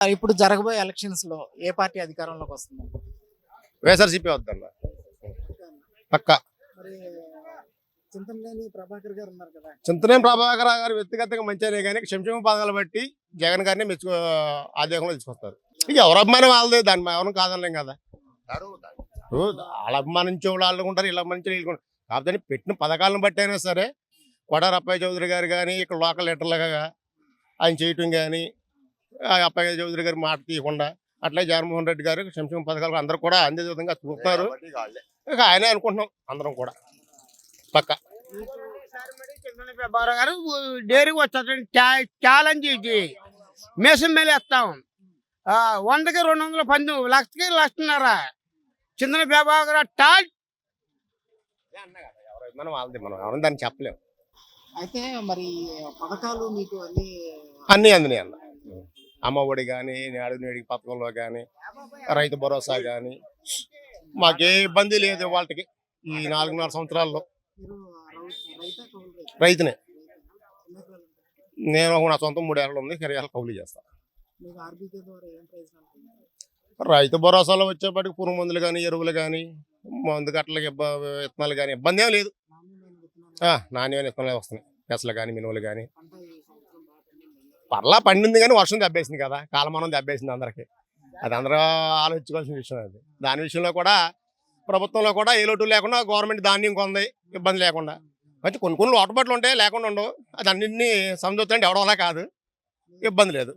ఇప్పుడు జరగబోయే ఎలక్షన్స్ లో ఏ పార్టీ అధికారంలోకి వస్తుంది? వైఎస్ఆర్సీపీ వద్దన్న పక్క. మరి చింతమనేని ప్రభాకర్ గారు ఉన్నారు కదా. చింతనేని ప్రభాకర్ గారు వ్యక్తిగతంగా మంచిగానే కానీ సంక్షేమ పథకాలు బట్టి జగన్ గారిని ఆదేశంలో తీసుకొస్తారు. ఇక ఎవరు అభిమానం వాళ్ళది, దాన్ని ఎవరు కాదనలేం కదా. వాళ్ళ అభిమానించే వాళ్ళు ఉంటారు, ఇలా అభిమానించే వీళ్ళు ఉంటారు. కాకపోతే పెట్టిన పథకాలను బట్టి అయినా సరే కొడారి అప్పయ్య చౌదరి గారు కానీ ఇక్కడ లోకల్ లీడర్లుగా ఆయన చేయటం కానీ, అప్పయ్య చౌదరి గారి మాట తీయకుండా అట్లే జగన్మోహన్ రెడ్డి గారు సంక్షేమ పథకాలు అందరూ కూడా అందే విధంగా చూస్తున్నారు. ఇక ఆయనే అనుకుంటున్నాం అందరం కూడా పక్క. బాబు గారు డైరీకి వచ్చాడు ఛాలెంజ్ ఇచ్చి మేసం మేలు వేస్తాం. 100కి 210, లక్షకి 1,50,000. చింతన బాబు గారు టాల్ మనం వాళ్ళది, మనం ఎవరైనా దాన్ని చెప్పలేము. అయితే మరి పథకాలు మీకు అన్నీ అందినాయి అన్న. అమ్మఒడి కానీ, నేడికి పథకంలో కానీ, రైతు భరోసా కానీ మాకే ఇబ్బంది లేదు. వాళ్ళకి ఈ 4.5 సంవత్సరాల్లో రైతునే. నేను నా సొంతం 3 ఏళ్ళు ఉంది, 2 ఏళ్ళు కౌలు చేస్తాను. రైతు భరోసాలో వచ్చేప్పటికి పురుగు మందులు కానీ, ఎరువులు కానీ, మందు గట్లకి విత్తనాలు కానీ ఇబ్బంది ఏం లేదు. నాణ్యమైన విత్తనాలు వస్తున్నాయి, పెసలు కానీ, మినువులు కానీ. పర్లా పండింది కానీ వర్షం దెబ్బేసింది కదా, కాలమానం దెబ్బేసింది అందరికీ. అది అందరూ ఆలోచించుకోవాల్సిన విషయం. అది దాని విషయంలో కూడా ప్రభుత్వంలో కూడా ఏ లోటు లేకుండా గవర్నమెంట్ ధాన్యం కొంది, ఇబ్బంది లేకుండా. మంచి కొన్ని లోటుబాట్లు ఉంటాయి, లేకుండా ఉండవు. అది అన్నింటినీ సమర్థించండి, ఎవడోలా కాదు, ఇబ్బంది లేదు.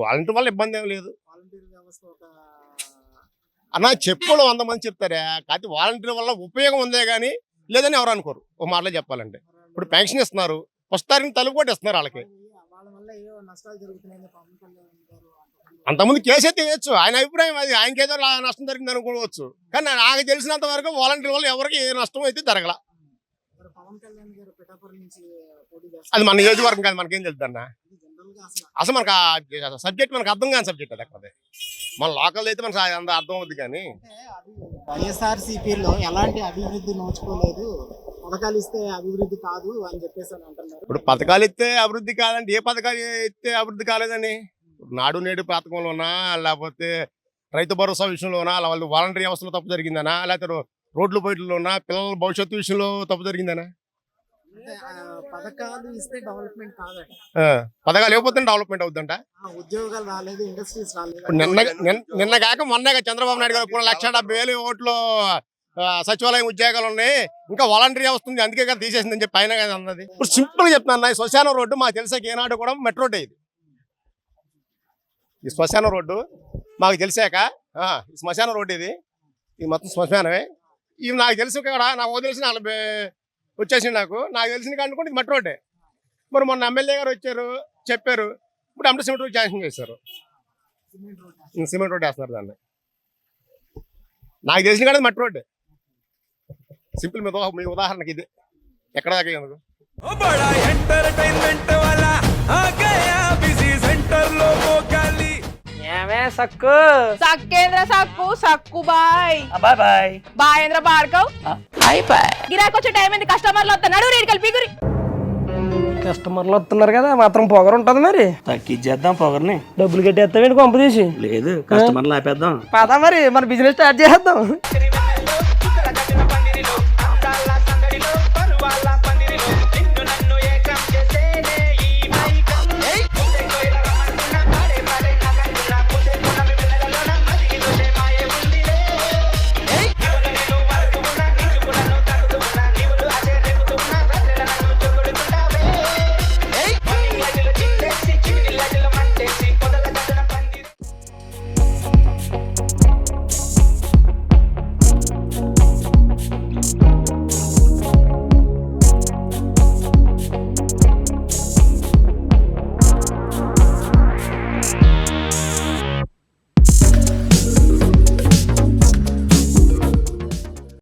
వాలంటీర్ వల్ల ఇబ్బంది ఏం లేదు అన్న. చెప్పులు 100 మంది చెప్తారా, కాకపోతే వాలంటీర్ వల్ల ఉపయోగం ఉందే కానీ లేదని ఎవరు అనుకోరు. ఒక మాటలో చెప్పాలంటే ఇప్పుడు పెన్షన్ ఇస్తున్నారు, ఫస్ట్ తారీఖు తలుపు కూడా ఇస్తున్నారు వాళ్ళకి. అంతకుముందు కేసు అయితే వేయచ్చు, ఆయన అభిప్రాయం అది. ఆయనకేదో నష్టం జరిగింది అనుకోవచ్చు, కానీ నాకు తెలిసినంత వరకు వాలంటీర్ వల్ల ఎవరికి ఏ నష్టం అయితే జరగల. అది మన నియోజకవర్గం కాదు, మనకేం తెలుస్తుంది అన్న. అసలు మనకు సబ్జెక్ట్ మనకు అర్థం కాని సబ్జెక్ట్ అది. అక్కడ మన లోకల్ అయితే మనకు అంత అర్థం అవుద్ది. కానీ వైఎస్ఆర్సీపీలో ఎలాంటి అభివృద్ధి నోచుకోలేదు, పథకాలు ఇస్తే అభివృద్ధి కాదు అని చెప్పేసి అంటున్నారు. ఇప్పుడు పథకాలు ఇస్తే అభివృద్ధి కాదంటే ఏ పథకాలు ఇస్తే అభివృద్ధి కాలేదని? నాడు నేడు పథకంలోనా, లేకపోతే రైతు భరోసా విషయంలోనా, వాళ్ళు వాలంటీర్ వ్యవస్థలో తప్పు జరిగిందనా, లేకపోతే రోడ్లు బయటలోనా, పిల్లల భవిష్యత్తు విషయంలో తప్పు జరిగిందనా? పథకాలు ఇస్తే డెవలప్మెంట్ కాదట. పథకాలు ఇవ్వకపోతే డెవలప్మెంట్ అవుతుందంట. ఉద్యోగాలు రాలేదు, ఇండస్ట్రీస్ రాలేదు. నిన్న కాక మొన్న చంద్రబాబు నాయుడు గారు కూడా 1,70,000 ఓట్లు సచివాలయం ఉద్యోగాలు ఉన్నాయి, ఇంకా వాలంటీర్ వస్తుంది, అందుకే కదా తీసేసిందని చెప్పి ఆయన కదా అన్నది. ఇప్పుడు సింపుల్ గా చెప్తున్నా, ఈ శ్మశాన రోడ్డు మాకు తెలిసాక ఏనాడు కూడా మెట్రో రోడ్ ఇది. ఈ శ్మశాన రోడ్డు మాకు తెలిసాక ఈ శ్మశాన రోడ్డు ఇది మొత్తం శ్మశానమే. ఇవి నాకు తెలుసు కూడా, నాకు తెలిసిన 40 వచ్చేసింది. నాకు తెలిసిన కానుకోండి ఇది మెట్రో రోడ్డే. మరి మొన్న ఎమ్మెల్యే గారు వచ్చారు, చెప్పారు, ఇప్పుడు అంటే సిమెంట్ రోడ్ శాంక్షన్ చేశారు. సిమెంట్ రోడ్ వేస్తున్నారు దాన్ని. నాకు తెలిసిన కానీ మెట్రో రోడ్డే. సింపుల్ మీ ఉదాహరణకి ఇది ఎక్కడ దాకా ఎందుకు సక్కు సక్కేంద్ర సక్కు సక్కు బాయ్ బాయ్ బాయ్ బాయేంద్ర భార్గవ్ హాయ్ బాయ్. గిరాకి వచ్చే టైం ఏంది, కస్టమర్లు వస్తున్నారు, రేడికల్ పీగురి. కస్టమర్లు వస్తున్నారు కదా, మాత్రం పొగరు ఉంటది. మరి తగ్గిచ్చేద్దాం పొగర్ని. డబ్బులు కట్టేస్తావేంటి కొంప తీసి? లేదు, కస్టమర్లు ఆపేద్దాం. పదా మరి మన బిజినెస్ స్టార్ట్ చేద్దాం.